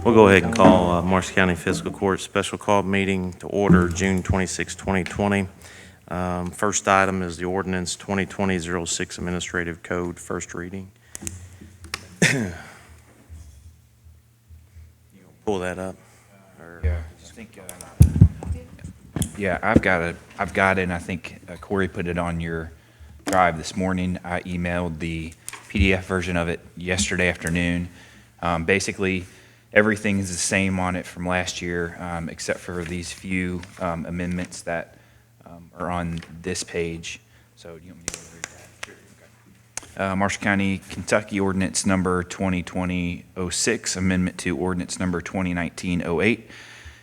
We'll go ahead and call Marshall County Fiscal Court special call meeting to order June 26, 2020. First item is the ordinance 2020-06 Administrative Code, first reading. You pull that up? Yeah, I think. Yeah, I've got it, and I think Corey put it on your drive this morning. I emailed the PDF version of it yesterday afternoon. Basically, everything is the same on it from last year, except for these few amendments that are on this page. So, do you want me to read that? Sure. Okay. Marshall County, Kentucky Ordinance Number 2020-06, Amendment to Ordinance Number 2019-08.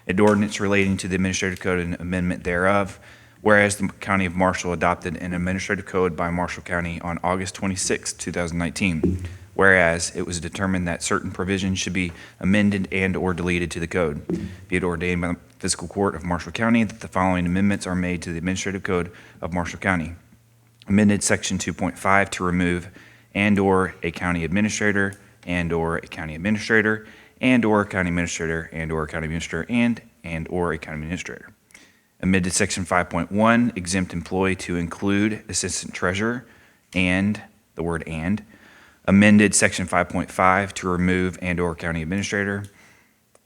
An ordinance relating to the Administrative Code and amendment thereof. Whereas the County of Marshall adopted an administrative code by Marshall County on August 26, 2019. Whereas it was determined that certain provisions should be amended and or deleted to the code. Be it ordained by the Fiscal Court of Marshall County that the following amendments are made to the Administrative Code of Marshall County. Amended Section 2.5 to remove and or a county administrator and or a county administrator and or a county administrator and or a county administrator and or a county administrator. Amended Section 5.1, exempt employee to include assistant treasurer and, the word and. Amended Section 5.5 to remove and or county administrator.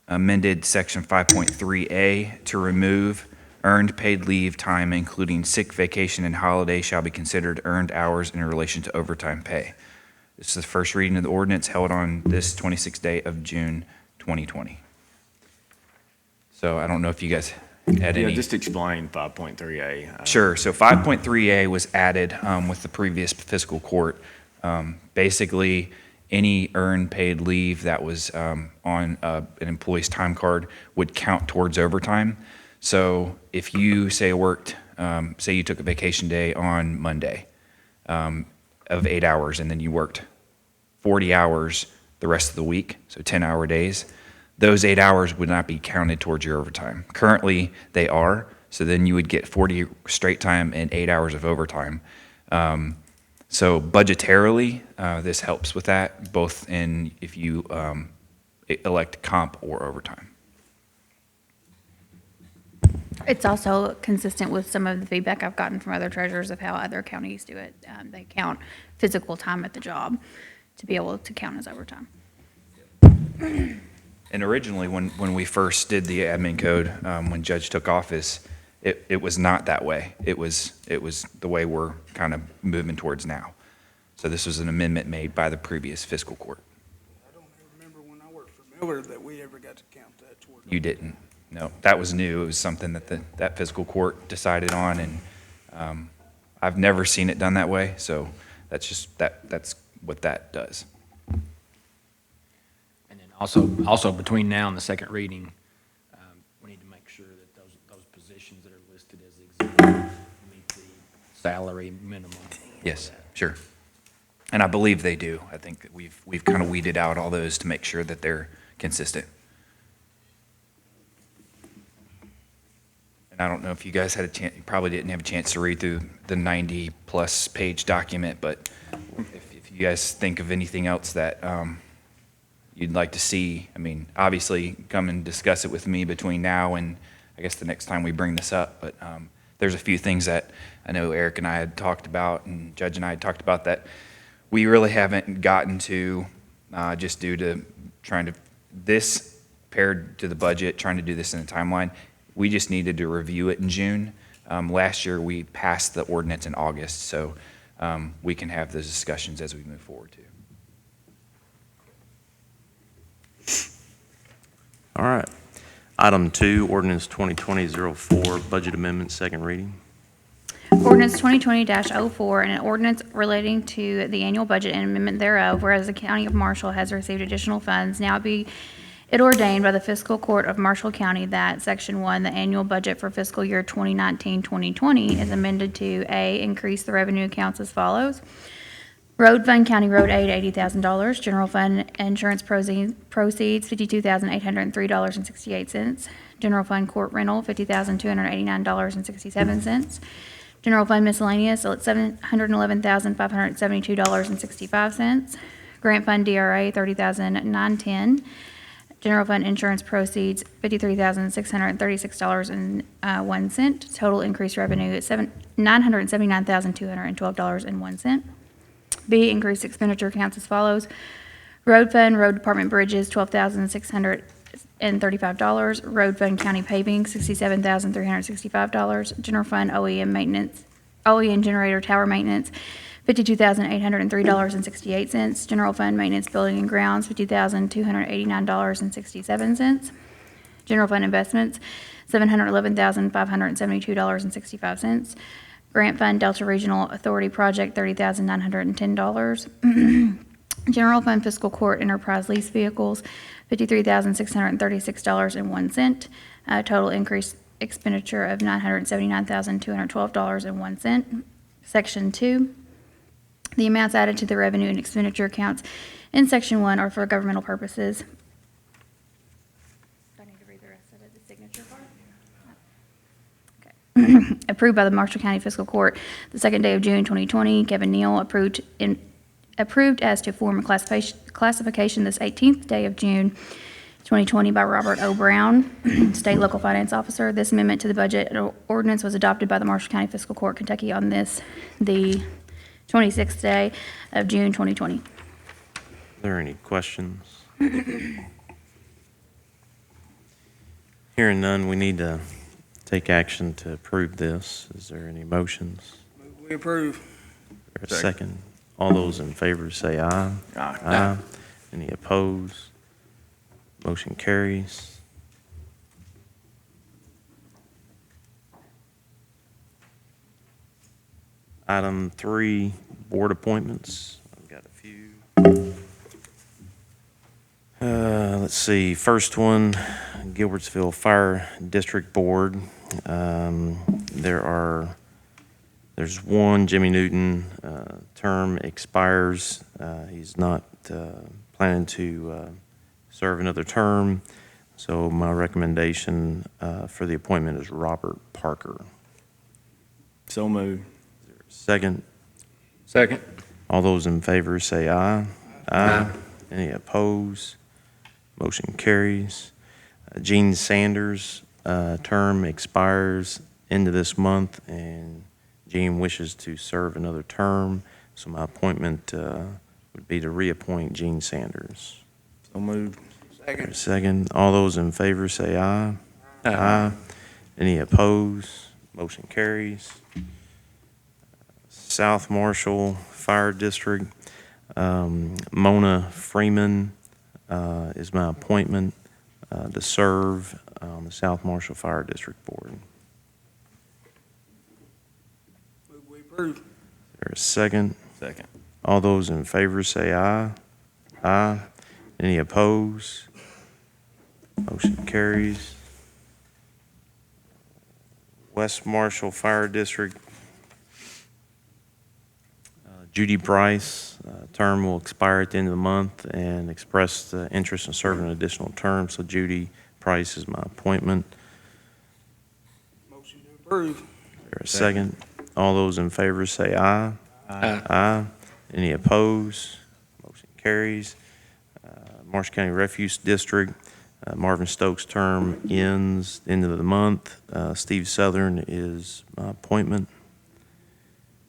Amended Section 5.3A to remove earned paid leave time, including sick, vacation, and holiday shall be considered earned hours in relation to overtime pay. This is the first reading of the ordinance held on this 26th day of June 2020. So I don't know if you guys had any. Just explain 5.3A. Sure. So 5.3A was added with the previous fiscal court. Basically, any earned paid leave that was on an employee's time card would count towards overtime. So if you say say you took a vacation day on Monday of 8 hours, and then you worked 40 hours the rest of the week, so 10-hour days, those 8 hours would not be counted towards your overtime. Currently, they are, so then you would get 40 straight time and 8 hours of overtime. So budgetarily, this helps with that, both in if you elect comp or overtime. It's also consistent with some of the feedback I've gotten from other treasurers of how other counties do it. They count physical time at the job to be able to count as overtime. And originally, when we first did the admin code, when Judge took office, it was not that way. It was the way we're kind of moving towards now. So this was an amendment made by the previous fiscal court. I don't remember when I worked for Miller that we ever got to count that toward. You didn't. No, that was new. It was something that that fiscal court decided on, and I've never seen it done that way. So that's what that does. And then also between now and the second reading, we need to make sure that those positions that are listed as exempt meet the salary minimum. Yes, sure. And I believe they do. I think that we've kind of weeded out all those to make sure that they're consistent. And I don't know if you guys had a chance, you probably didn't have a chance to read through the 90-plus page document, but if you guys think of anything else that you'd like to see, I mean, obviously come and discuss it with me between now and I guess the next time we bring this up. But there's a few things that I know Eric and I had talked about and Judge and I had talked about that we really haven't gotten to just due to this paired to the budget, trying to do this in a timeline. We just needed to review it in June. Last year we passed the ordinance in August, so we can have those discussions as we move forward too. All right. Item 2, ordinance 2020-04, budget amendment, second reading. Ordinance 2020-04, and an ordinance relating to the annual budget and amendment thereof, whereas the County of Marshall has received additional funds, now be it ordained by the Fiscal Court of Marshall County that Section 1, the annual budget for fiscal year 2019-2020 is amended to A, increase the revenue accounts as follows. Road Fund, County Road Aid, $80,000. General Fund insurance proceeds, $52,803.68. General Fund court rental, $50,289.67. General Fund miscellaneous, $711,572.65. Grant Fund DRA, $30,910. General fund insurance proceeds, $53,636.01. Total increased revenue at $979,212.01. B, increased expenditure accounts as follows. Road fund, road department bridges, $12,635. Road fund county paving, $67,365. General fund OEM maintenance, OEM generator tower maintenance, $52,803.68. General fund maintenance building and grounds, $50,289.67. General fund investments, $711,572.65. Grant fund Delta Regional Authority project, $30,910. General fund fiscal court enterprise lease vehicles, $53,636.01. Total increased expenditure of $979,212.01. Section 2, the amounts added to the revenue and expenditure accounts in Section 1 are for governmental purposes. Do I need to read the rest of it, the signature part? Okay. Approved by the Marshall County Fiscal Court the second day of June 2020. Kevin Neal approved as to form a classification this 18th day of June 2020 by Robert O. Brown, State Local Finance Officer. This amendment to the budget ordinance was adopted by the Marshall County Fiscal Court, Kentucky on the 26th day of June 2020. Are there any questions? Hearing none, we need to take action to approve this. Is there any motions? Move we approve. Is there a second? All those in favor say aye. Aye. Any opposed? Motion carries. Item 3, board appointments. I've got a few. Let's see, first one, Gilbertsville Fire District Board. There's one, Jimmy Newton, term expires. He's not planning to serve another term, so my recommendation for the appointment is Robert Parker. So moved. Second, Second. all those in favor say aye. Aye. Any opposed? Motion carries. Gene Sanders, term expires end of this month, and Gene wishes to serve another term, so my appointment would be to reappoint Gene Sanders. So moved. Second. Second, all those in favor say aye. Aye. Any opposed? Motion carries. South Marshall Fire District, Mona Freeman is my appointment to serve on the South Marshall Fire District Board. Move we approve. Is there a second? Second. All those in favor say aye. Aye. Any opposed? Motion carries. West Marshall Fire District, Judy Bryce, term will expire at the end of the month and expressed interest in serving an additional term, so Judy Price is my appointment. Motion to approve. Is there a second? All those in favor say aye. Aye. Aye. Any opposed? Motion carries. Marshall County Refuse District, Marvin Stokes' term ends end of the month. Steve Southern is my appointment.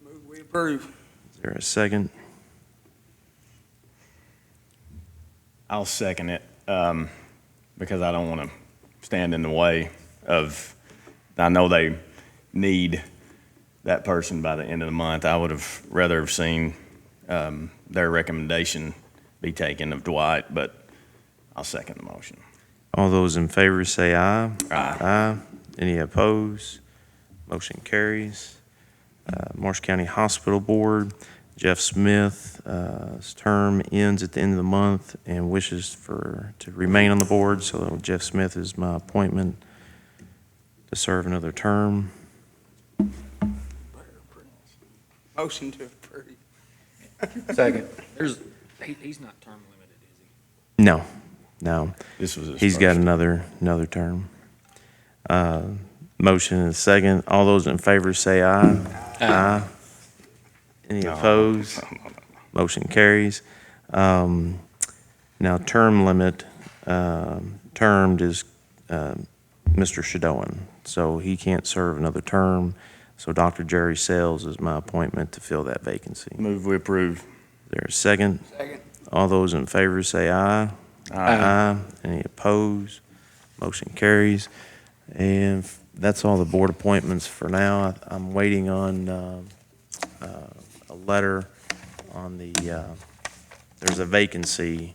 Move we approve. Is there a second? I'll second it, because I don't want to stand in the way of, I know they need that person by the end of the month. I would have rather have seen their recommendation be taken of Dwight, but I'll second the motion. All those in favor say aye. Aye. Aye. Any opposed? Motion carries. Marshall County Hospital Board, Jeff Smith, his term ends at the end of the month and wishes to remain on the board, so Jeff Smith is my appointment to serve another term. Motion to approve. Second. He's not term limited, is he? No. This was his He's got first. another term. Motion and second. All those in favor say aye. Aye. Any opposed? Motion carries. Now, term limit, termed is Mr. Shadowan, so he can't serve another term. So Dr. Jerry Sales is my appointment to fill that vacancy. Move we approve. Is there a second? Second. All those in favor say aye. Aye. Any opposed? Motion carries. And that's all the board appointments for now. I'm waiting on a letter on the, there's a vacancy.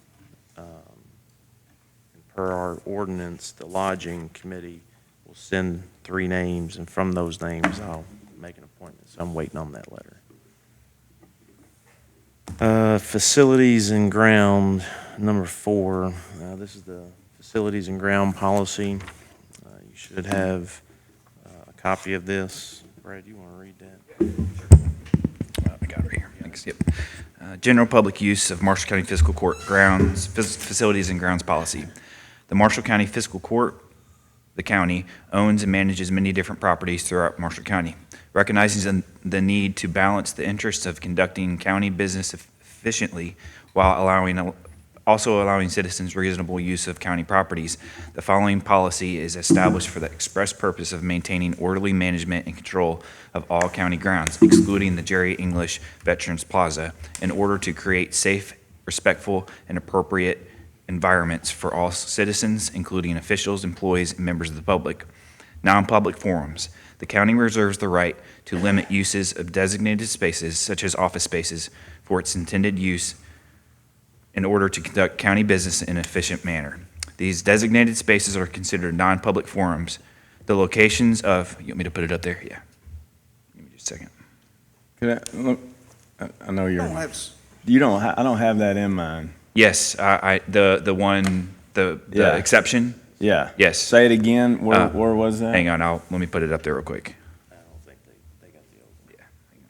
Per our ordinance, the lodging committee will send 3 names, and from those names, I'll make an appointment. So I'm waiting on that letter. Facilities and ground, number 4. This is the facilities and ground policy. You should have a copy of this. Brad, you want to read that? I got it right here. Thanks. Yep. General public use of Marshall County Fiscal Court grounds, facilities and grounds policy. The Marshall County Fiscal Court, the county, owns and manages many different properties throughout Marshall County. Recognizing the need to balance the interests of conducting county business efficiently while also allowing citizens reasonable use of county properties, the following policy is established for the express purpose of maintaining orderly management and control of all county grounds, excluding the Jerry English Veterans Plaza, in order to create safe, respectful, and appropriate environments for all citizens, including officials, employees, and members of the public. Non-public forums. The county reserves the right to limit uses of designated spaces, such as office spaces, for its intended use in order to conduct county business in an efficient manner. These designated spaces are considered non-public forums. The locations of, you want me to put it up there? Yeah. Give me just a second. Look, I know Don't you're, have s- you don't, I don't have that in mind. Yes, the Yeah. exception. Yeah. Yes. Say it again. Where was that? Hang on, let me put it up there real quick. I don't think they got the old one. Yeah, hang on.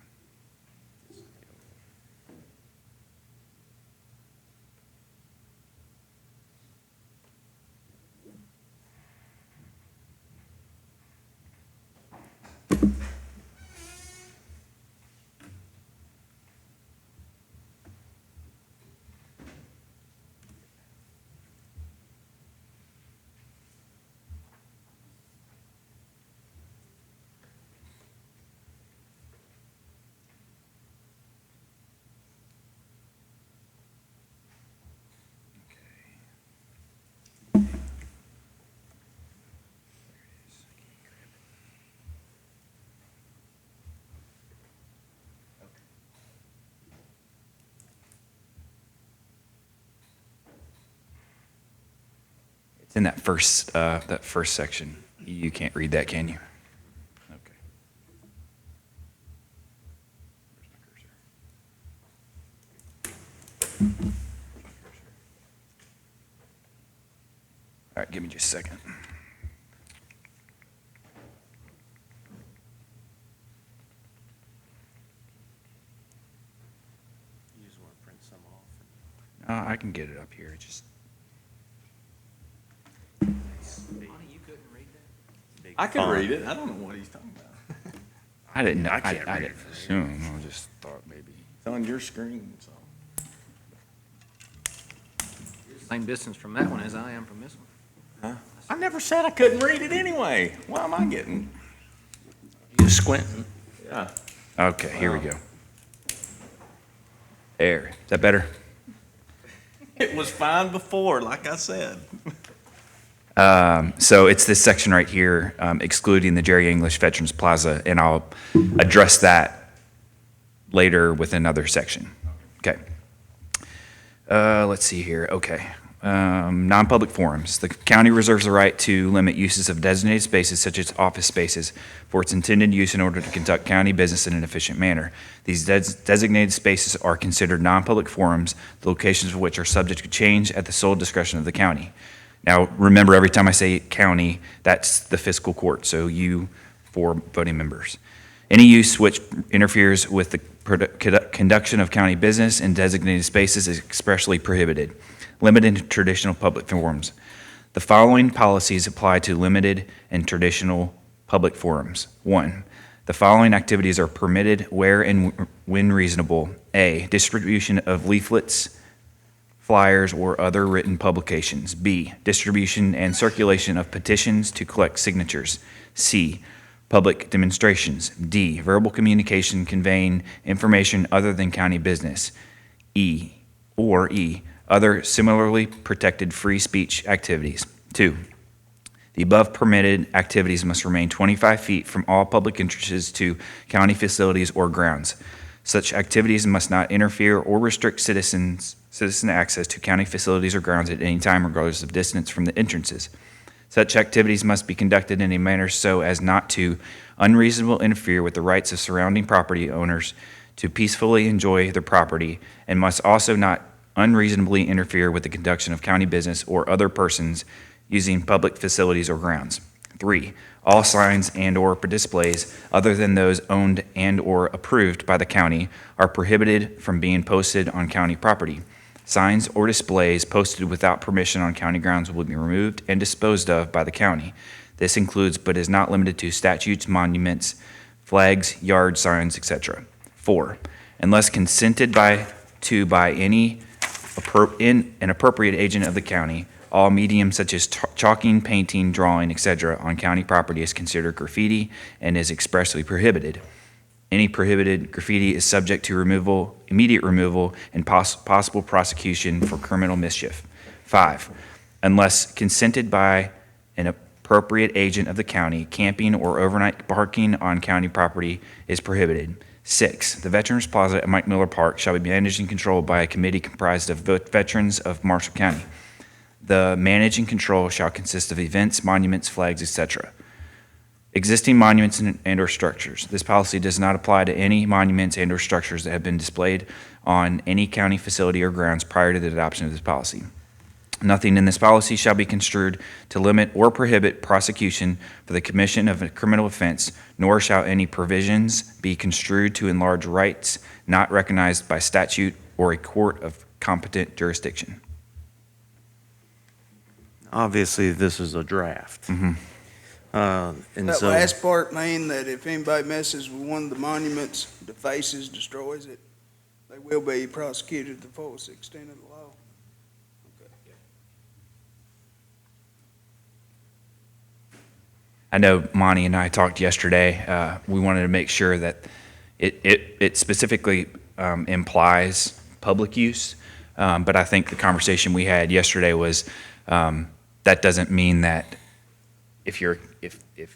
It's in that first section. You can't read that, can you? Okay. Where's my cursor? All right, give me just a second. You just want to print some off? I can get it up here. Just I can read it. I don't know what he's talking about. I didn't know. I I can't read didn't it. assume. I just thought maybe. It's on your screen, so. Same distance from that one as I am from this one. I never said I couldn't read it anyway. Why am I getting? You squinting? Yeah. Okay, here we go. There. Is that better? It was fine before, like I said. So it's this section right here, excluding the Jerry English Veterans Plaza, and I'll address that later with another section. Okay. Let's see here. Okay. Non-public forums. The county reserves the right to limit uses of designated spaces such as office spaces for its intended use in order to conduct county business in an efficient manner. These designated spaces are considered non-public forums, the locations of which are subject to change at the sole discretion of the county. Now, remember, every time I say county, that's the fiscal court, so you 4 voting members. Any use which interferes with the conduction of county business in designated spaces is expressly prohibited. Limited and traditional public forums. The following policies apply to limited and traditional public forums. 1, the following activities are permitted where and when reasonable. A, distribution of leaflets, flyers, or other written publications. B, distribution and circulation of petitions to collect signatures. C, public demonstrations. D, verbal communication conveying information other than county business. E, other similarly protected free speech activities. 2, the above permitted activities must remain 25 feet from all public entrances to county facilities or grounds. Such activities must not interfere or restrict citizen access to county facilities or grounds at any time, regardless of distance from the entrances. Such activities must be conducted in a manner so as not to unreasonably interfere with the rights of surrounding property owners to peacefully enjoy their property, and must also not unreasonably interfere with the conduction of county business or other persons using public facilities or grounds. 3, all signs and/or displays other than those owned and/or approved by the county are prohibited from being posted on county property. Signs or displays posted without permission on county grounds will be removed and disposed of by the county. This includes, but is not limited to, statues, monuments, flags, yard signs, etc. 4, unless consented by any an appropriate agent of the county, all mediums such as chalking, painting, drawing, etc. on county property is considered graffiti and is expressly prohibited. Any prohibited graffiti is subject to immediate removal, and possible prosecution for criminal mischief. 5, unless consented by an appropriate agent of the county, camping or overnight parking on county property is prohibited. 6, the Veterans Plaza at Mike Miller Park shall be managed and controlled by a committee comprised of veterans of Marshall County. The manage and control shall consist of events, monuments, flags, etc. Existing monuments and/or structures. This policy does not apply to any monuments and/or structures that have been displayed on any county facility or grounds prior to the adoption of this policy. Nothing in this policy shall be construed to limit or prohibit prosecution for the commission of a criminal offense, nor shall any provisions be construed to enlarge rights not recognized by statute or a court of competent jurisdiction. Obviously, this is a draft. And That so, last part mean that if anybody messes with one of the monuments, defaces, destroys it, they will be prosecuted to the fullest extent of the law? I know Monty and I talked yesterday. We wanted to make sure that it specifically implies public use. But I think the conversation we had yesterday was that doesn't mean that if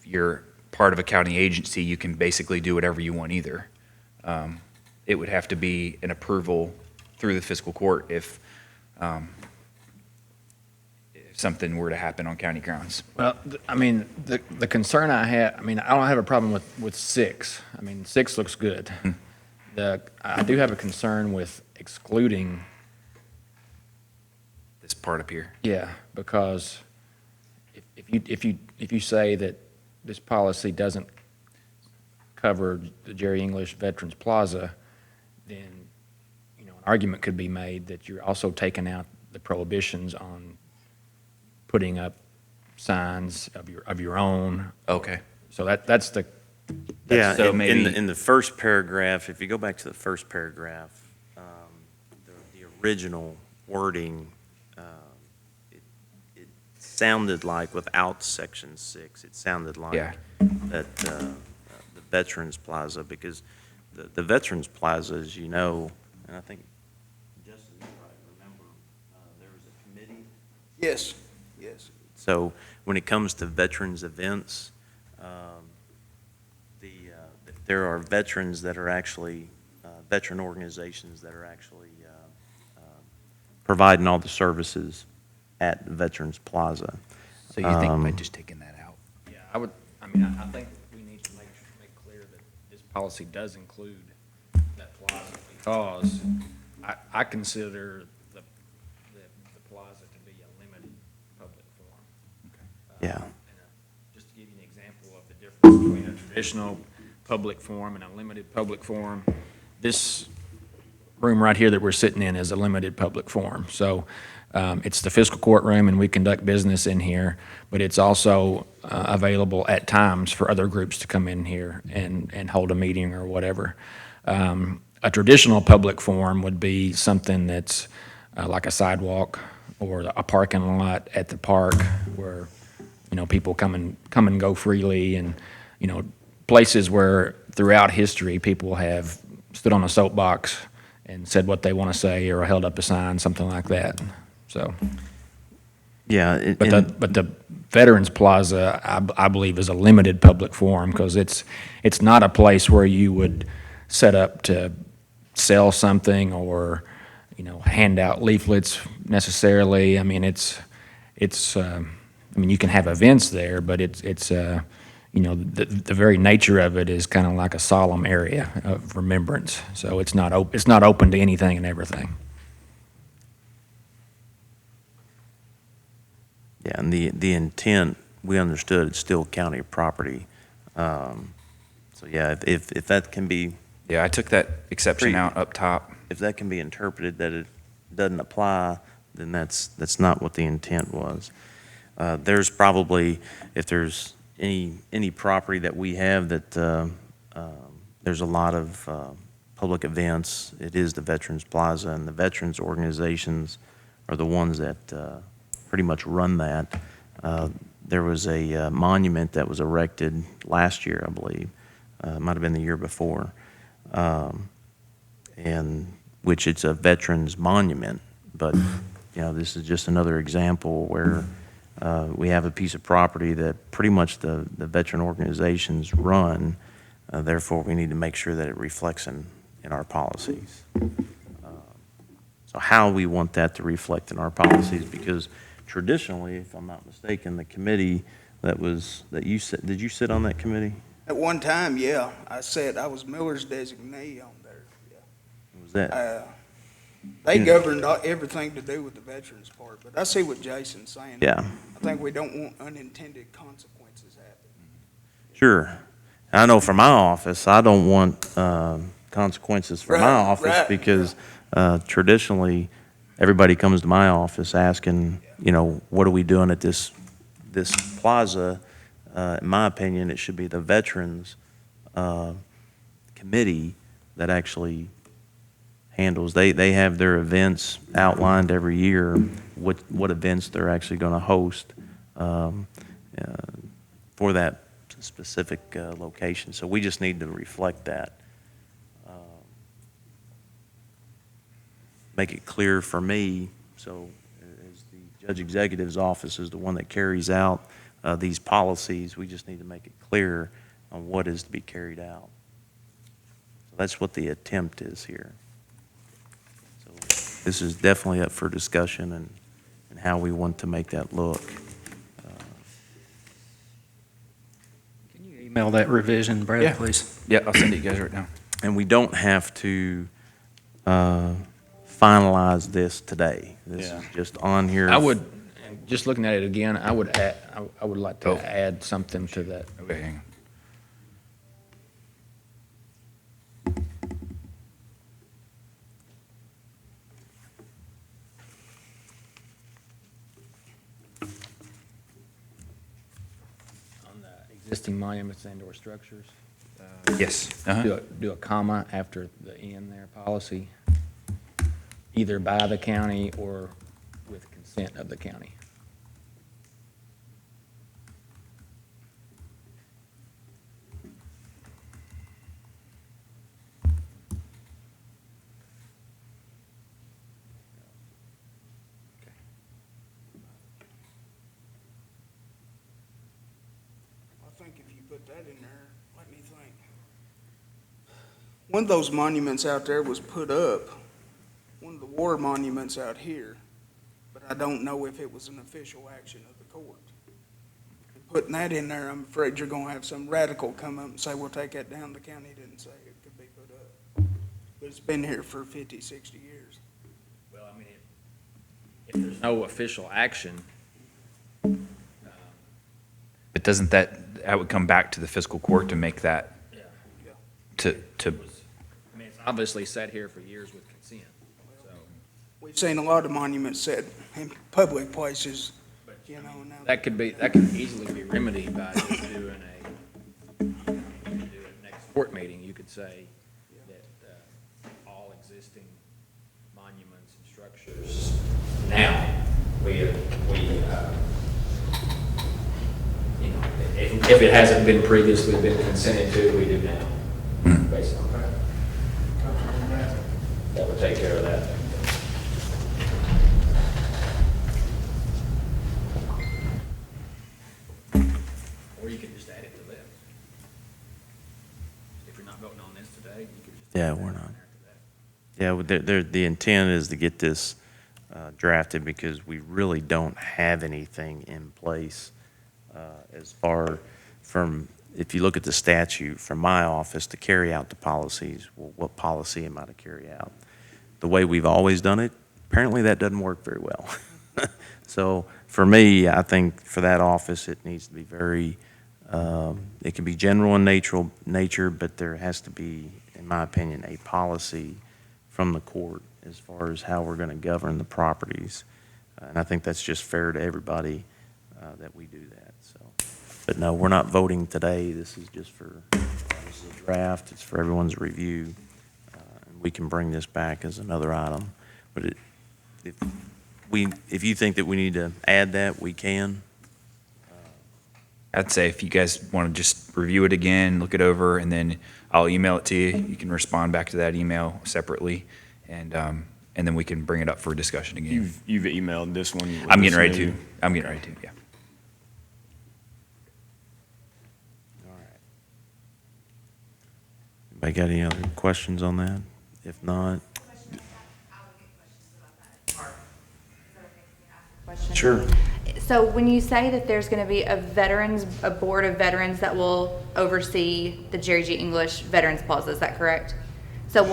you're part of a county agency, you can basically do whatever you want either. It would have to be an approval through the fiscal court if something were to happen on county grounds. Well, the concern I have, I don't have a problem with 6. 6 looks good. I do have a concern with excluding. This part up here. Yeah, because if you say that this policy doesn't cover the Jerry English Veterans Plaza, then, an argument could be made that you're also taking out the prohibitions on putting up signs of your own. Okay. So that's the. yeah, so in maybe- the first paragraph, if you go back to the first paragraph, the original wording, it sounded like, without Section 6, it sounded like Yeah. that the Veterans Plaza, because the Veterans Plaza, as you know, and I think, Justin, you probably remember, there was a committee. Yes, yes. So when it comes to veterans events, there are veterans that are actually, veteran organizations that are actually providing all the services at the Veterans Plaza. So you think by just taking that out? Yeah, I think we need to make clear that this policy does include that plaza, because I consider the plaza to be a limited public forum. Yeah. Just to give you an example of the difference between a traditional public forum and a limited public forum, this room right here that we're sitting in is a limited public forum. So it's the fiscal courtroom, and we conduct business in here, but it's also available at times for other groups to come in here and hold a meeting or whatever. A traditional public forum would be something that's like a sidewalk or a parking lot at the park where, people come and go freely, and, places where throughout history, people have stood on a soapbox and said what they want to say or held up a sign, something like that. So, Yeah, but the Veterans Plaza, I believe, is a limited public forum because it's not a place where you would set up to sell something or, hand out leaflets necessarily. I mean, you can have events there, but the very nature of it is kind of like a solemn area of remembrance. So it's not open to anything and everything. yeah, and the intent, we understood it's still county property. So yeah, if that can be, Yeah, I took that exception out up top. if that can be interpreted that it doesn't apply, then that's not what the intent was. There's probably, if there's any property that we have that there's a lot of public events, it is the Veterans Plaza, and the veterans organizations are the ones that pretty much run that. There was a monument that was erected last year, I believe. It might have been the year before, and which it's a veterans monument. But this is just another example where we have a piece of property that pretty much the veteran organizations run. Therefore, we need to make sure that it reflects in our policies. So how we want that to reflect in our policies, because traditionally, if I'm not mistaken, the committee that you sit, did you sit on that committee? At one time, yeah, I was Miller's designee on there, yeah. Was that? They governed everything to do with the veterans part, but I see what Jason's saying. Yeah. I think we don't want unintended consequences happening. Sure. I know for my office, I don't want consequences for my Right, office right. because traditionally, everybody comes to my office asking, what are we doing at this plaza? In my opinion, it should be the veterans committee that actually handles. They have their events outlined every year, what events they're actually going to host for that specific location. So we just need to reflect that. Make it clear for me, so as the judge executive's office is the one that carries out these policies, we just need to make it clear on what is to be carried out. So that's what the attempt is here. So this is definitely up for discussion and how we want to make that look. Can you email that revision, Brad, Yeah. please? Yeah, I'll send it to you guys right now. And we don't have to finalize this today. This is just on here. I would, just looking at it again, I would like to Oh. add something to that. Okay, hang on. On the existing monuments and/or structures. Yes. Uh-huh. Do a comma after the "in" there, policy, either by the county or with consent of the county. I think if you put that in there, let me think. One of those monuments out there was put up, one of the war monuments out here, but I don't know if it was an official action of the court. And putting that in there, I'm afraid you're gonna have some radical come up and say, we'll take that down. The county didn't say it could be put up. But it's been here for 50, 60 years. Well, I mean, if there's no official action, But doesn't that would come back to the fiscal court to make that, yeah. to, I mean, it's obviously sat here for years with consent, so. We've seen a lot of monuments set in public places, now. That could easily be remedied by just doing next court meeting. You could say that all existing monuments and structures now. You know, if it hasn't been previously been consented to, we do now, based on that. That would take care of that. Or you could just add it to that. If you're not voting on this today, you could just. Yeah, we're not. Yeah, the intent is to get this drafted because we really don't have anything in place as far from, if you look at the statute, from my office to carry out the policies, well, what policy am I to carry out? The way we've always done it, apparently that doesn't work very well. So for me, I think for that office, it needs to be very, it can be general in nature, but there has to be, in my opinion, a policy from the court as far as how we're going to govern the properties. And I think that's just fair to everybody that we do that. So, but no, we're not voting today. This is just this is a draft. It's for everyone's review. And we can bring this back as another item. But if you think that we need to add that, we can. I'd say if you guys want to just review it again, look it over, and then I'll email it to you. You can respond back to that email separately, and then we can bring it up for discussion again. You've emailed this one? with I'm this getting ready new- to. I'm getting ready to, yeah. All right. Anybody got any other questions on that? If not, sure. So when you say that there's going to be a board of veterans that will oversee the Jerry G. English Veterans Plaza, is that correct? So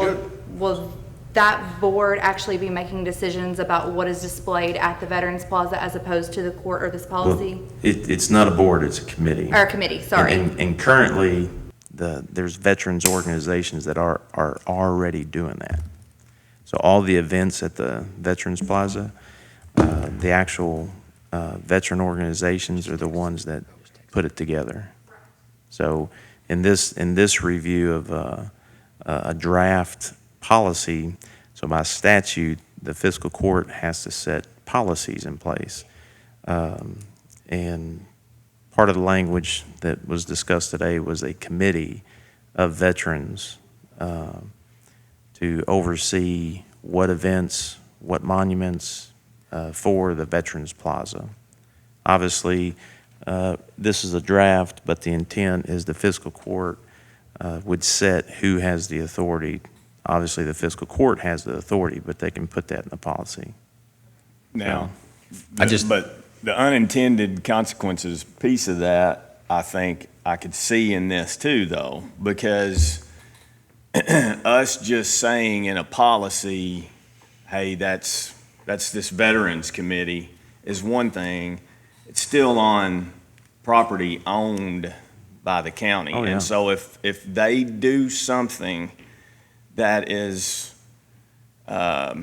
will that board actually be making decisions about what is displayed at the Veterans Plaza as opposed to the court or this policy? Well, it's not a board, it's a committee. Or a committee, sorry. And currently, there's veterans organizations that are already doing that. So all the events at the Veterans Plaza, the actual veteran organizations are the ones that put it together. So in this review of a draft policy, so by statute, the fiscal court has to set policies in place. And part of the language that was discussed today was a committee of veterans to oversee what events, what monuments for the Veterans Plaza. Obviously, this is a draft, but the intent is the fiscal court would set who has the authority. Obviously, the fiscal court has the authority, but they can put that in the policy. Now, So, but the unintended consequences piece of that, I think I could see in this too, though, because us just saying in a policy, hey, that's this Veterans Committee is one thing. It's still on property owned by the county. Oh, yeah. And so if they do something that is, I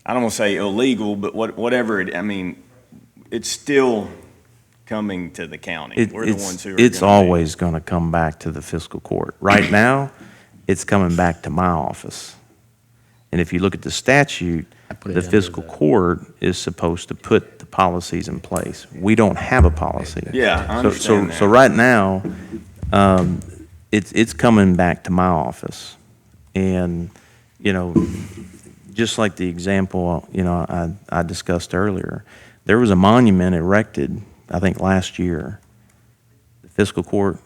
don't want to say illegal, but whatever it's still coming to the county. We're the ones who are It's gonna be- always going to come back to the fiscal court. Right now, it's coming back to my office. And if you look at the statute, put it the under fiscal the- court is supposed to put the policies in place. We don't have a policy. Yeah, I understand So that. right now, it's coming back to my office. And, just like the example, I discussed earlier, there was a monument erected, I think, last year. The fiscal court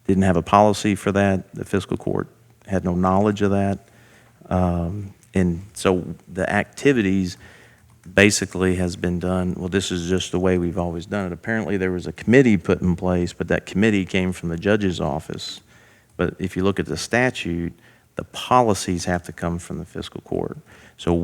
didn't have a policy for that. The fiscal court had no knowledge of that. And so the activities basically has been done, well, this is just the way we've always done it. Apparently, there was a committee put in place, but that committee came from the judge's office. But if you look at the statute, the policies have to come from the fiscal court. So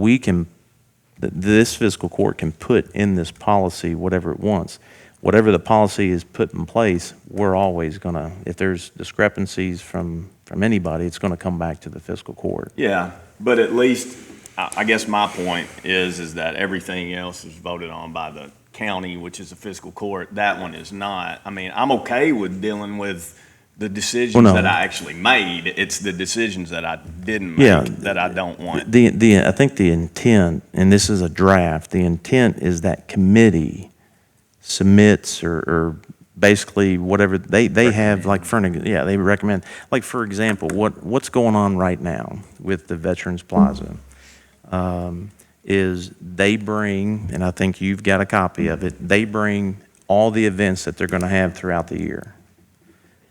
this fiscal court can put in this policy whatever it wants. Whatever the policy is put in place, we're always going to, if there's discrepancies from anybody, it's going to come back to the fiscal court. Yeah, but at least, I guess my point is that everything else is voted on by the county, which is the fiscal court. That one is not. I'm okay with dealing with the decisions Well, no. that I actually made. It's the decisions that I didn't Yeah. make that I don't want. I think the intent, and this is a draft, the intent is that committee submits or basically whatever they have, like they recommend. Like, for example, what's going on right now with the Veterans Plaza is they bring, and I think you've got a copy of it, they bring all the events that they're going to have throughout the year.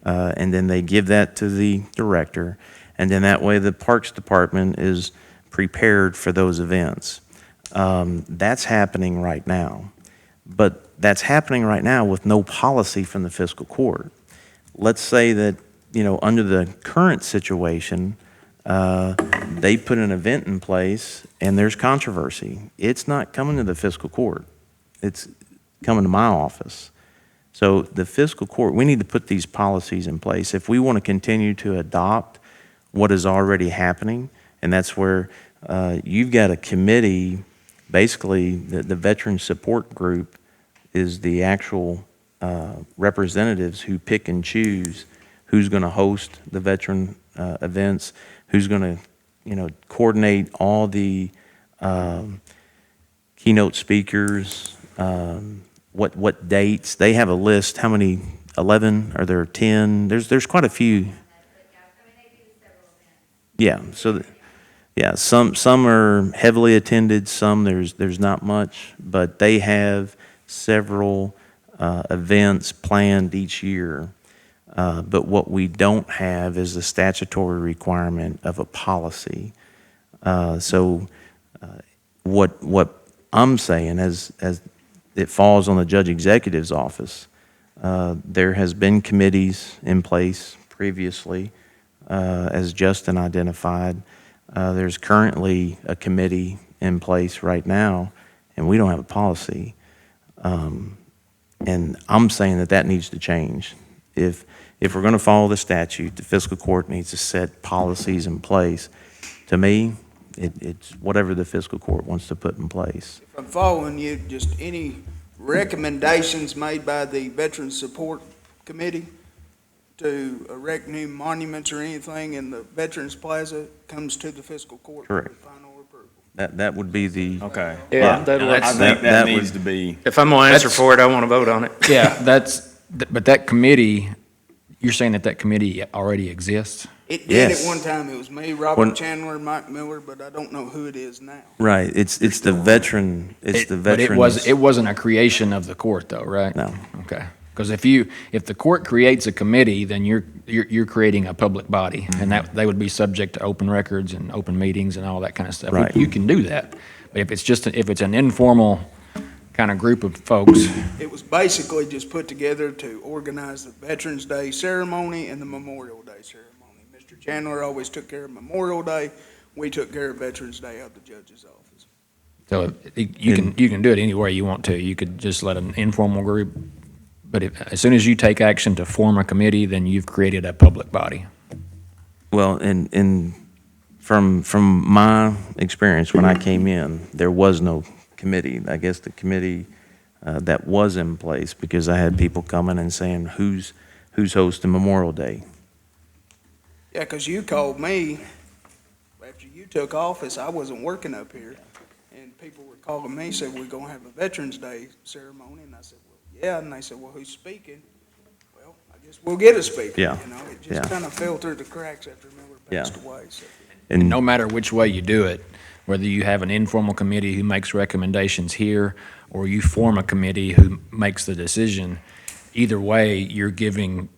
And then they give that to the director, and then that way the Parks Department is prepared for those events. That's happening right now. But that's happening right now with no policy from the fiscal court. Let's say that, under the current situation, they put an event in place and there's controversy. It's not coming to the fiscal court. It's coming to my office. So the fiscal court, we need to put these policies in place. If we want to continue to adopt what is already happening, and that's where you've got a committee, basically the Veteran Support Group is the actual representatives who pick and choose who's going to host the veteran events, who's going to, coordinate all the keynote speakers, what dates. They have a list. How many? 11? Are there 10? There's quite a few. Yeah. So, some are heavily attended. Some there's not much, but they have several events planned each year. But what we don't have is a statutory requirement of a policy. So what I'm saying, as it falls on the judge executive's office, there has been committees in place previously, as Justin identified. There's currently a committee in place right now, and we don't have a policy. And I'm saying that needs to change. If we're going to follow the statute, the fiscal court needs to set policies in place. To me, it's whatever the fiscal court wants to put in place. If I'm following you, just any recommendations made by the Veterans Support Committee to erect new monuments or anything in the Veterans Plaza comes to the fiscal court Correct. for final approval. That would be the. Okay. Yeah, I that's, think that that would- needs to be. if I'm gonna answer That's- for it, I want to vote on it. Yeah, but that committee, you're saying that committee already exists? It did Yes. at one time. It was me, When- Robert Chandler, Mike Miller, but I don't know who it is now. Right. It's the veteran. It's the But veterans. it wasn't a creation of the court, though, right? No. Okay. Because if the court creates a committee, then you're creating a public body, and that they would be subject to open records and open meetings and all that kind of stuff. Right. You can do that, but if it's an informal kind of group of folks, It was basically just put together to organize the Veterans Day ceremony and the Memorial Day ceremony. Mr. Chandler always took care of Memorial Day. We took care of Veterans Day out of the judge's office. so you can do it any way you want to. You could just let an informal group, but as soon as you take action to form a committee, then you've created a public body. Well, and from my experience when I came in, there was no committee. I guess the committee that was in place, because I had people coming and saying, who's hosting Memorial Day? Yeah, because you called me after you took office. I wasn't working up here. And people were calling me, said, we're going to have a Veterans Day ceremony. And I said, well, yeah. And they said, well, who's speaking? Well, I guess we'll get a speaker. Yeah. It just Yeah. kind of fell through the cracks after Miller passed away. So. And No matter which way you do it, whether you have an informal committee who makes recommendations here, or you form a committee who makes the decision, either way, you're giving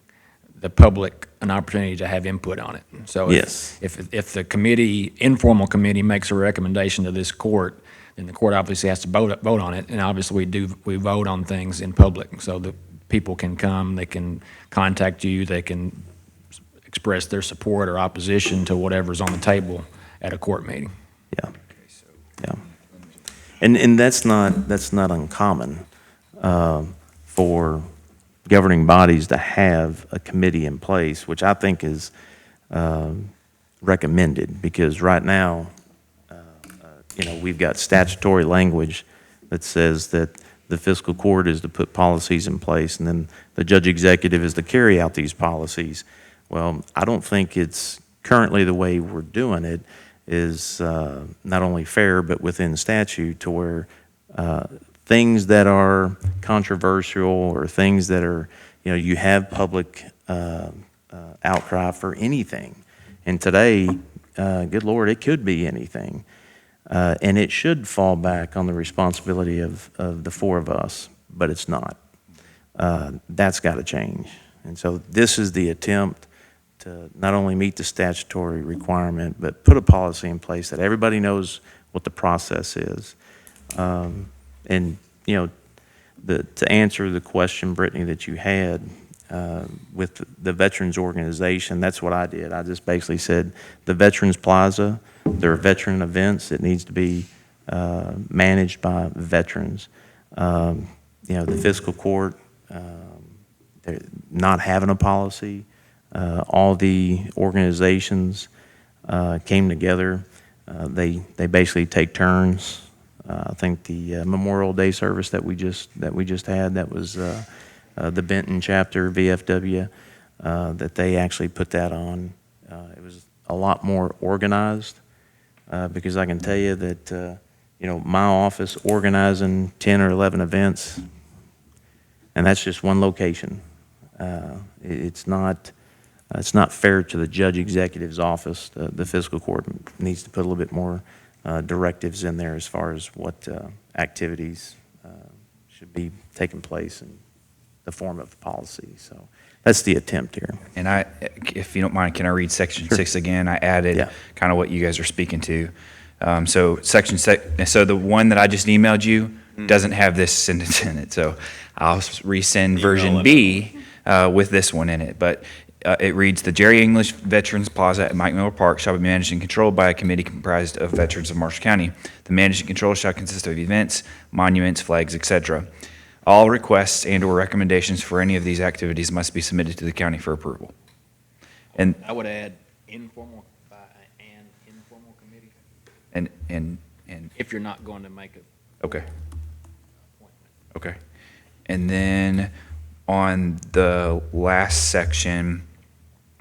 the public an opportunity to have input on it. So Yes. if the committee, informal committee makes a recommendation to this court, then the court obviously has to vote on it, and obviously we vote on things in public, so that people can come, they can contact you, they can express their support or opposition to whatever's on the table at a court meeting. yeah, yeah, and that's not uncommon for governing bodies to have a committee in place, which I think is recommended, because right now, we've got statutory language that says that The fiscal court is to put policies in place, and then the judge executive is to carry out these policies. Well, I don't think it's currently the way we're doing it is not only fair, but within statute to where things that are controversial or things that are, you have public outcry for anything. And today, good Lord, it could be anything. And it should fall back on the responsibility of the four of us, but it's not. That's got to change. And so this is the attempt to not only meet the statutory requirement, but put a policy in place that everybody knows what the process is. And, to answer the question, Brittany, that you had with the Veterans Organization, that's what I did. I just basically said the Veterans Plaza, there are veteran events. It needs to be managed by veterans. The fiscal court, they're not having a policy. All the organizations came together. They basically take turns. I think the Memorial Day service that we just had, that was the Benton chapter, VFW, that they actually put that on. It was a lot more organized because I can tell you that my office organizing 10 or 11 events, and that's just one location. It's not fair to the judge executive's office. The fiscal court needs to put a little bit more directives in there as far as what activities should be taking place in the form of policy. So that's the attempt here. And if you don't mind, can I read section 6 again? I added kind of what you guys are speaking to. So the one that I just emailed you doesn't have this sentence in it. So I'll resend version B with this one in it. But it reads, the Jerry English Veterans Plaza at Mike Miller Park shall be managed and controlled by a committee comprised of veterans of Marshall County. The managed and control shall consist of events, monuments, flags, etc. All requests and/or recommendations for any of these activities must be submitted to the county for approval. And I would add informal by an informal committee, and if you're not going to make an okay. appointment. Okay. And then on the last section,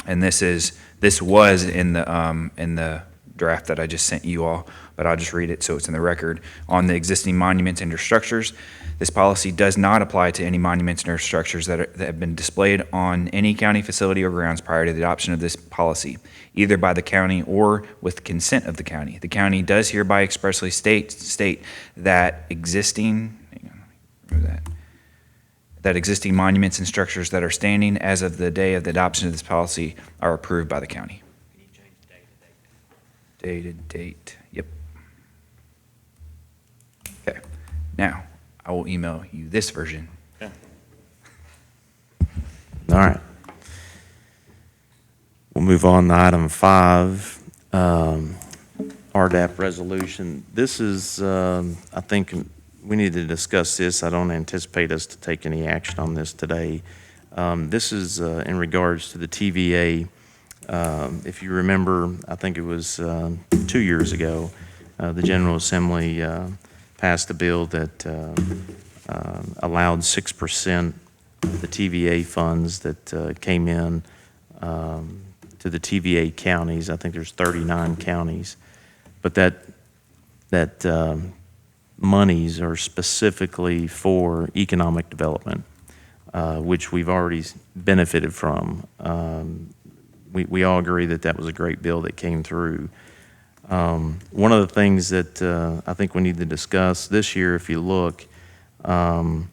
and this was in the draft that I just sent you all, but I'll just read it so it's in the record. On the existing monuments and or structures, this policy does not apply to any monuments and or structures that have been displayed on any county facility or grounds prior to the adoption of this policy, either by the county or with consent of the county. The county does hereby expressly state that existing monuments and structures that are standing as of the day of the adoption of this policy are approved by the county. Can you change the date to date? Dated date, yep. Okay, now I will email you this version. All right. We'll move on to item 5, RDAP resolution. This is, I think we need to discuss this. I don't anticipate us to take any action on this today. This is in regards to the TVA. If you remember, I think it was 2 years ago, the General Assembly passed a bill that allowed 6% of the TVA funds that came in to the TVA counties. I think there's 39 counties. But that monies are specifically for economic development, which we've already benefited from. We all agree that that was a great bill that came through. One of the things that I think we need to discuss this year, if you look, well,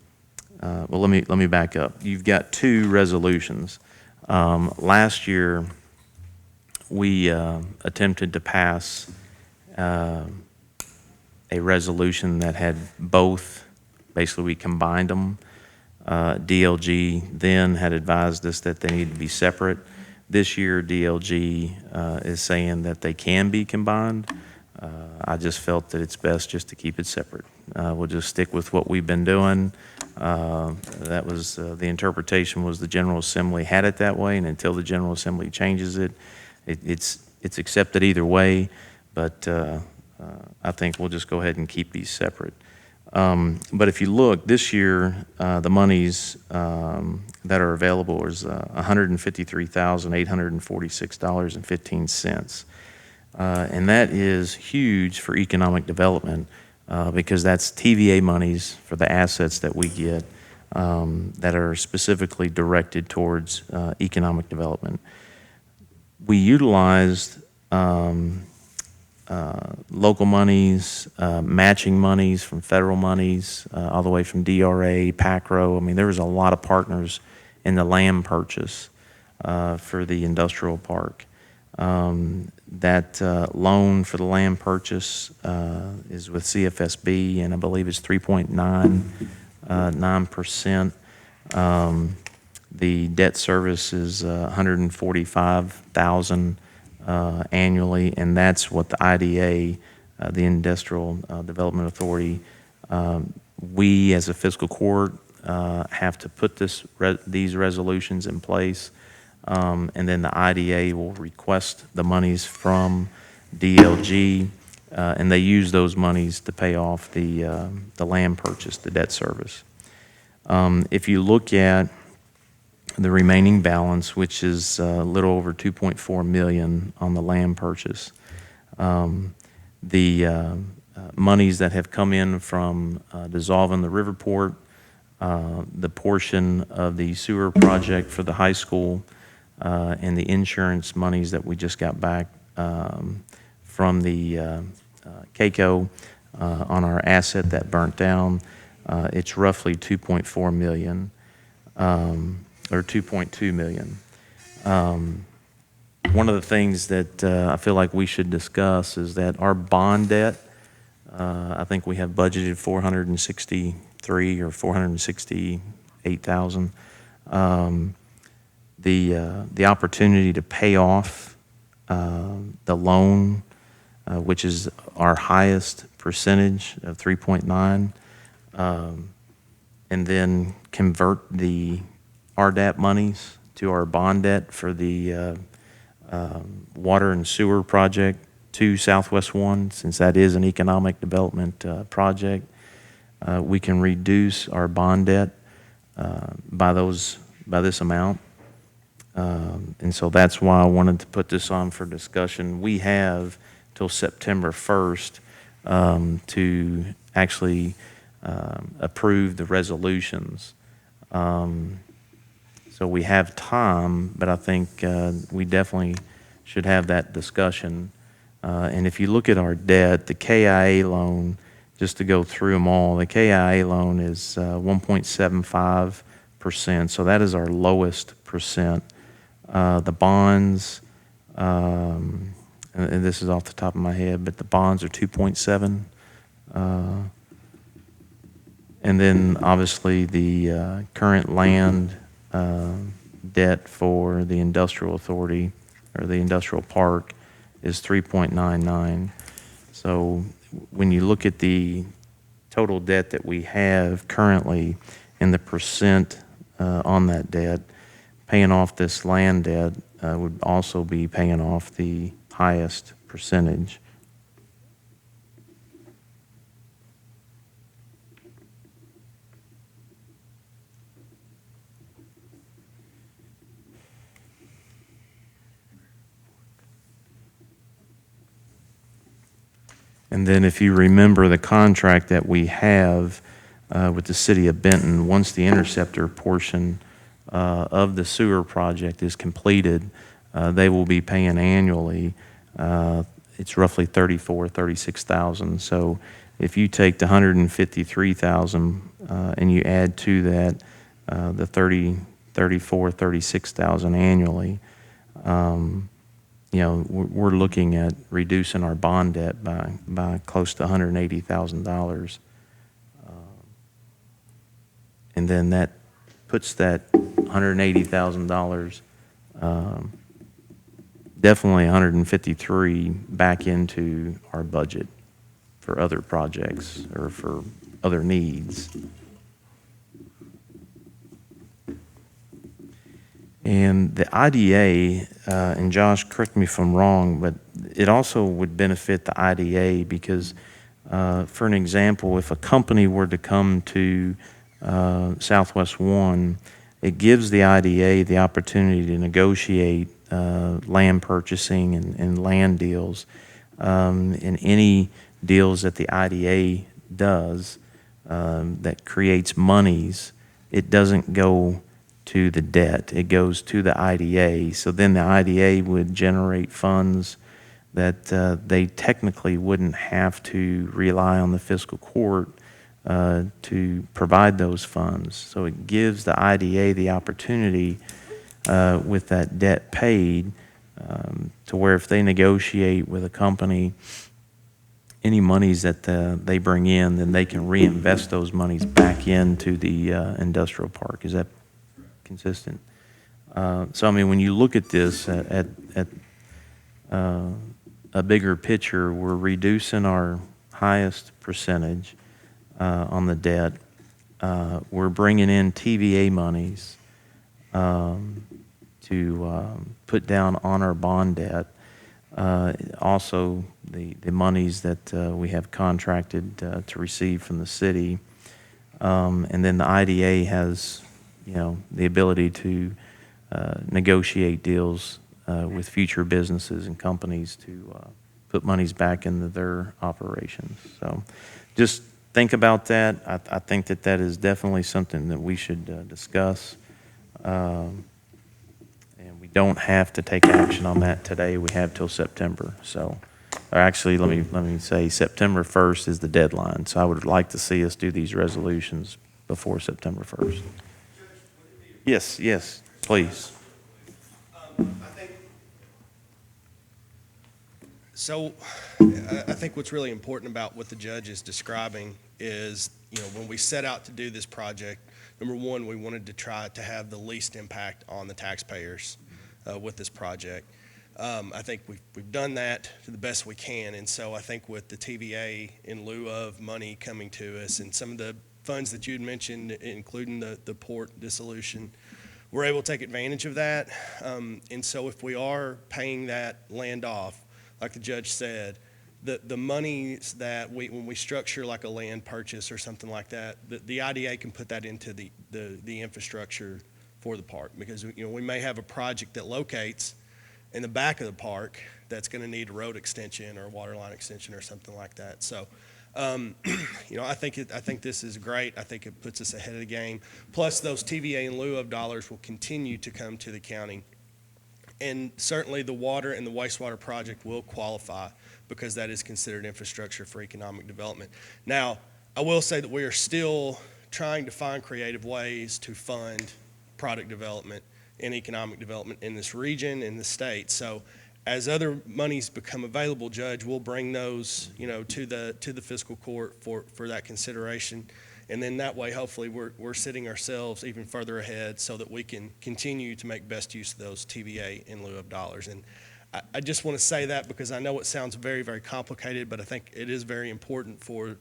let me back up. You've got 2 resolutions. Last year, we attempted to pass a resolution that had both. Basically, we combined them. DLG then had advised us that they need to be separate. This year, DLG is saying that they can be combined. I just felt that it's best just to keep it separate. We'll just stick with what we've been doing. That was the interpretation was the General Assembly had it that way, and until the General Assembly changes it, it's accepted either way. But I think we'll just go ahead and keep these separate. But if you look, this year, the monies that are available is $153,846.15. And that is huge for economic development because that's TVA monies for the assets that we get that are specifically directed towards economic development. We utilized local monies, matching monies from federal monies, all the way from DRA, PACRO. I mean, there was a lot of partners in the land purchase for the industrial park. That loan for the land purchase is with CFSB, and I believe it's 3.99%. The debt service is $145,000 annually, and that's what the IDA, the Industrial Development Authority, we as a fiscal court have to put these resolutions in place, and then the IDA will request the monies from DLG, and they use those monies to pay off the land purchase, the debt service. If you look at the remaining balance, which is a little over $2.4 million on the land purchase, the monies that have come in from dissolving the Riverport, the portion of the sewer project for the high school, and the insurance monies that we just got back from the CAECO on our asset that burnt down, it's roughly $2.4 million. Or $2.2 million. One of the things that I feel like we should discuss is that our bond debt, I think we have budgeted $463,000 or $468,000. The opportunity to pay off the loan, which is our highest percentage of 3.9, and then convert the RDAP monies to our bond debt for the water and sewer project to Southwest One, since that is an economic development project. We can reduce our bond debt by this amount. And so that's why I wanted to put this on for discussion. We have till September 1st to actually approve the resolutions. So we have time, but I think we definitely should have that discussion. And if you look at our debt, the KIA loan, just to go through them all, the KIA loan is 1.75%, so that is our lowest percent. The bonds, and this is off the top of my head, but the bonds are 2.7. And then obviously the current land debt for the industrial authority or the industrial park is 3.99. So when you look at the total debt that we have currently and the percent on that debt, paying off this land debt would also be paying off the highest percentage. And then if you remember the contract that we have with the city of Benton, once the interceptor portion of the sewer project is completed, they will be paying annually. It's roughly $36,000. So if you take the $153,000 and you add to that the $36,000 annually, we're looking at reducing our bond debt by close to $180,000. And then that puts that $180,000, definitely $153,000 back into our budget for other projects or for other needs. And the IDA, and Josh, correct me if I'm wrong, but it also would benefit the IDA because For an example, if a company were to come to Southwest One, it gives the IDA the opportunity to negotiate land purchasing and land deals. And any deals that the IDA does that creates monies, it doesn't go to the debt, it goes to the IDA. So then the IDA would generate funds that they technically wouldn't have to rely on the fiscal court to provide those funds. So it gives the IDA the opportunity with that debt paid to where if they negotiate with a company any monies that they bring in, then they can reinvest those monies back into the industrial park. Is that consistent? So I mean, when you look at this at a bigger picture, we're reducing our highest percentage on the debt. We're bringing in TVA monies to put down on our bond debt. Also, the monies that we have contracted to receive from the city. And then the IDA has, the ability to negotiate deals with future businesses and companies to put monies back into their operations. So just think about that. I think that is definitely something that we should discuss. And we don't have to take action on that today. We have till September. So, or actually, let me say September 1st is the deadline. So I would like to see us do these resolutions before September 1st. Yes, please. So I think what's really important about what the judge is describing is, when we set out to do this project, number one, we wanted to try to have the least impact on the taxpayers with this project. I think we've done that to the best we can. And so I think with the TVA in lieu of money coming to us and some of the funds that you'd mentioned, including the port dissolution, we're able to take advantage of that. And so if we are paying that land off, like the judge said, the monies that when we structure like a land purchase or something like that, the IDA can put that into the infrastructure for the park, because we may have a project that locates in the back of the park that's going to need a road extension or a water line extension or something like that. So, I think this is great. I think it puts us ahead of the game. Plus, those TVA in lieu of dollars will continue to come to the county. And certainly the water and the wastewater project will qualify because that is considered infrastructure for economic development. Now, I will say that we are still trying to find creative ways to fund product development and economic development in this region, in the state. So as other monies become available, Judge, we'll bring those, to the fiscal court for that consideration. And then that way, hopefully, we're sitting ourselves even further ahead so that we can continue to make best use of those TVA in lieu of dollars. And I just want to say that because I know it sounds very, very complicated, but I think it is very important for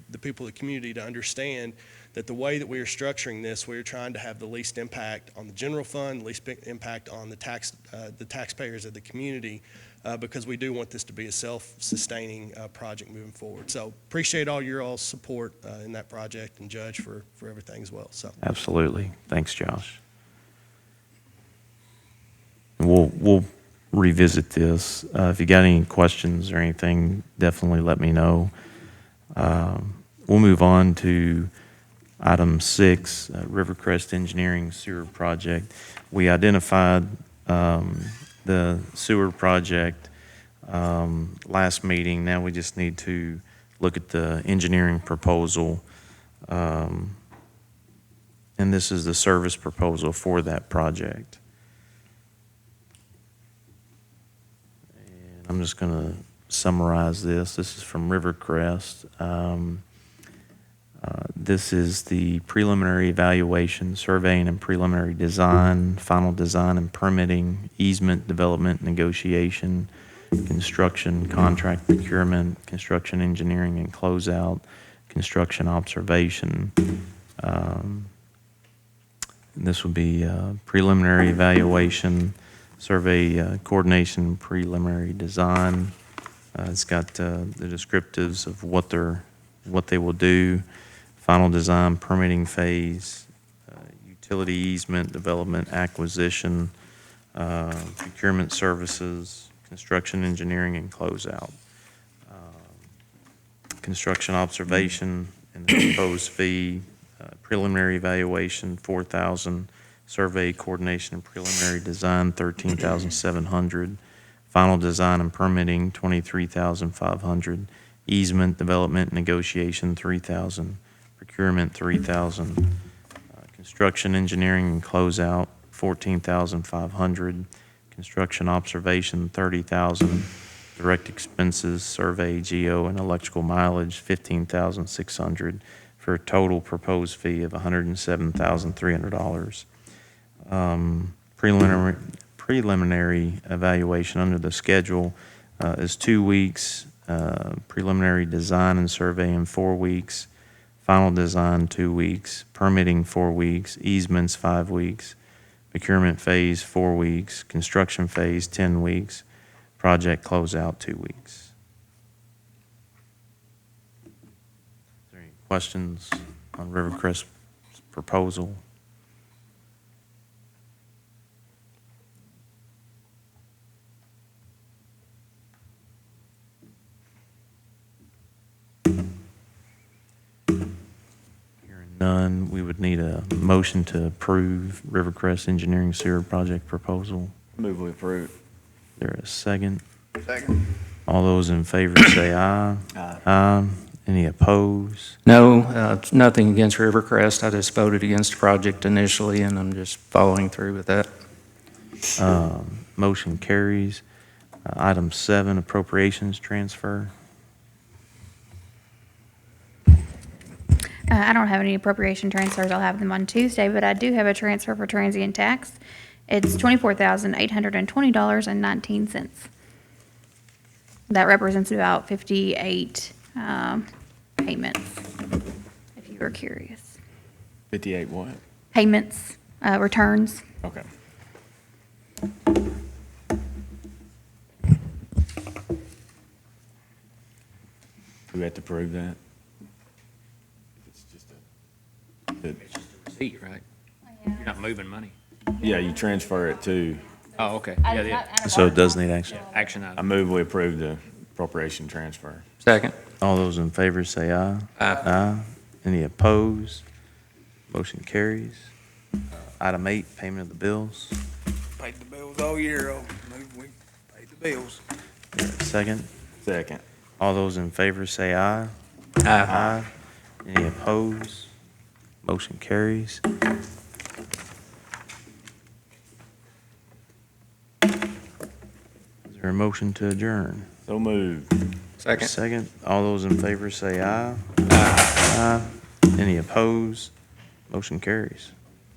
the people of the community to understand that the way that we are structuring this, we are trying to have the least impact on the general fund, least impact on the taxpayers of the community, because we do want this to be a self-sustaining project moving forward. So appreciate all your all's support in that project, and Judge for everything as well. So Absolutely. Thanks, Josh. We'll revisit this. If you got any questions or anything, definitely let me know. We'll move on to item 6, Rivercrest Engineering Sewer Project. We identified the sewer project last meeting. Now we just need to look at the engineering proposal. And this is the service proposal for that project. And I'm just going to summarize this. This is from Rivercrest. This is the preliminary evaluation, surveying and preliminary design, final design and permitting, easement development, negotiation, construction, contract procurement, construction engineering and closeout, construction observation. This would be preliminary evaluation, survey coordination, preliminary design, It's got the descriptives of what they will do, final design, permitting phase, utility easement, development, acquisition, procurement services, construction, engineering, and closeout. Construction observation and the proposed fee, preliminary evaluation, $4,000, survey coordination and preliminary design, $13,700, final design and permitting, $23,500, easement, development, negotiation, $3,000, procurement, $3,000, construction, engineering, and closeout, $14,500, construction observation, $30,000, direct expenses, survey, geo, and electrical mileage, $15,600, for a total proposed fee of $107,300. Preliminary evaluation under the schedule is 2 weeks, preliminary design and survey in 4 weeks, final design 2 weeks, permitting 4 weeks, easements 5 weeks, procurement phase 4 weeks, construction phase 10 weeks, project closeout 2 weeks. Is there any questions on Rivercrest's proposal? Hearing none, we would need a motion to approve Rivercrest Engineering Sewer Project proposal. Move we approve. There a second? Second. All those in favor say aye. Aye. Any opposed? No, nothing against Rivercrest. I just voted against the project initially, and I'm just following through with that. Motion carries. Item 7, appropriations transfer. I don't have any appropriation transfers. I'll have them on Tuesday, but I do have a transfer for transient tax. It's $24,820.19. That represents about 58 payments, if you were curious. 58 what? Payments, returns. Okay. Do we have to prove that? It's just a. Receipt, right? You're not moving money. Yeah, you transfer it to, Oh, okay. Yeah, yeah. So it does need action. Action I item. move we approve the appropriation transfer. Second. All those in favor say aye. Aye. Any opposed? Motion carries. Item 8, payment of the bills. Paid the bills all year, we paid the bills. There a second? Second. All those in favor say aye. Aye. Any opposed? Motion carries. Is there a motion to adjourn? So moved. Second. Second. All those in favor say aye. Aye. Any opposed? Motion carries.